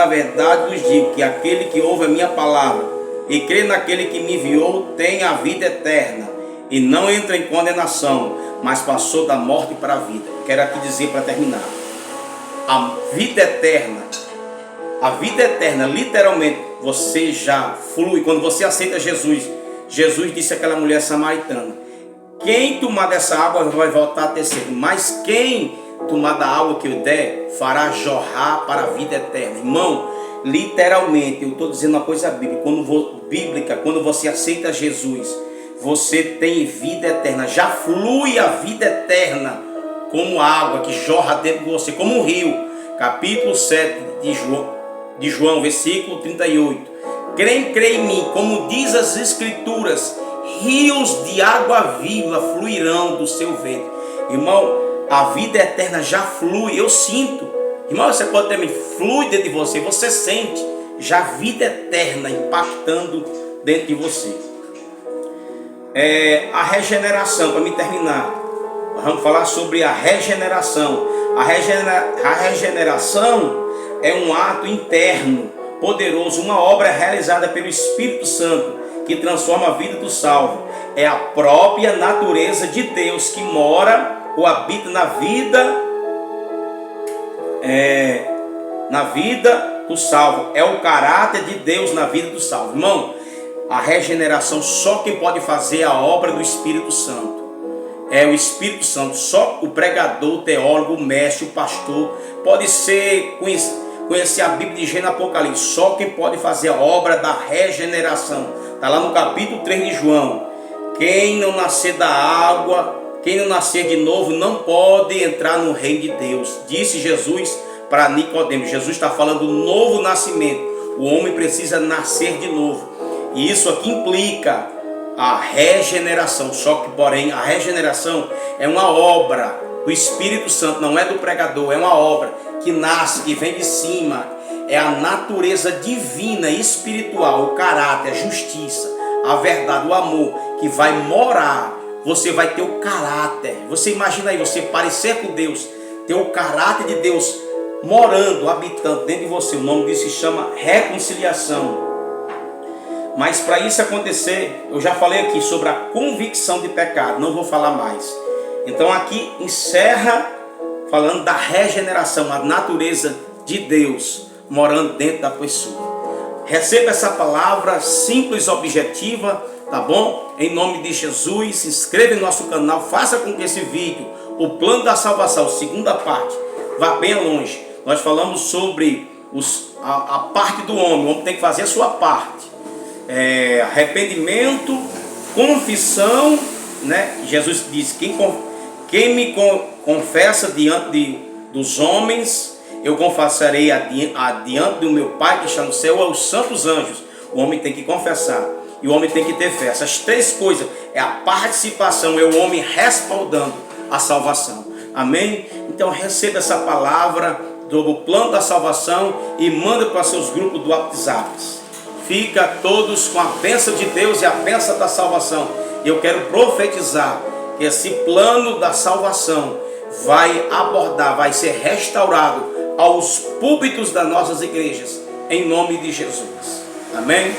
verdade vos digo que aquele que ouve a minha palavra e crê naquele que me enviou tem a vida eterna e não entra em condenação, mas passou da morte para a vida. Quero aqui dizer para terminar: a vida eterna, literalmente, você já flui. Quando você aceita Jesus, Jesus disse àquela mulher samaritana: quem tomar dessa água vai voltar a ter sede, mas quem tomar da água que eu der, fará jorrar para a vida eterna. Irmão, literalmente, eu estou dizendo uma coisa bíblica, quando você aceita Jesus, você tem vida eterna, já flui a vida eterna, como água que jorra dentro de você, como um rio. Capítulo 7 de João, versículo 38. Crê em mim, como diz as Escrituras, rios de água viva fluirão do seu ventre. Irmão, a vida eterna já flui, eu sinto. Irmão, você pode também, flui dentro de você, você sente já a vida eterna impactando dentro de você. A regeneração, para me terminar, vamos falar sobre a regeneração. A regeneração é um ato interno, poderoso, uma obra realizada pelo Espírito Santo, que transforma a vida do salvo. É a própria natureza de Deus que mora ou habita na vida do salvo. É o caráter de Deus na vida do salvo. Irmão, a regeneração, só quem pode fazer é a obra do Espírito Santo. É o Espírito Santo. Só o pregador, o teólogo, o mestre, o pastor pode conhecer a Bíblia de Gênesis e Apocalipse. Só quem pode fazer a obra da regeneração. Está lá no capítulo 3 de João. Quem não nascer da água, quem não nascer de novo, não pode entrar no reino de Deus. Disse Jesus para Nicodemos. Jesus está falando do novo nascimento. O homem precisa nascer de novo. E isso aqui implica a regeneração. Só que, porém, a regeneração é uma obra do Espírito Santo, não é do pregador. É uma obra que nasce, que vem de cima. É a natureza divina e espiritual, o caráter, a justiça, a verdade, o amor, que vai morar. Você vai ter o caráter. Você imagina aí, você parecer com Deus, ter o caráter de Deus morando, habitando dentro de você. O nome disso se chama reconciliação. Mas para isso acontecer, eu já falei aqui sobre a convicção de pecado, não vou falar mais. Então aqui encerra falando da regeneração, a natureza de Deus morando dentro da pessoa. Receba essa palavra simples, objetiva, tá bom? Em nome de Jesus, se inscreva no nosso canal, faça com que esse vídeo, o plano da salvação, segunda parte, vá bem longe. Nós falamos sobre a parte do homem, o homem tem que fazer a sua parte. Arrependimento, confissão, né? Jesus disse: quem me confessa diante dos homens, eu confessarei adiante do meu Pai que está no céu, aos santos anjos. O homem tem que confessar. e o homem tem que ter fé. Essas três coisas é a participação, é o homem respaldando a salvação. Amém? Então receba essa palavra do plano da salvação e manda para seus grupos do WhatsApp. Fica todos com a bênção de Deus e a bênção da salvação. E eu quero profetizar que esse plano da salvação vai abordar, vai ser restaurado aos púlpitos das nossas igrejas, em nome de Jesus. Amém?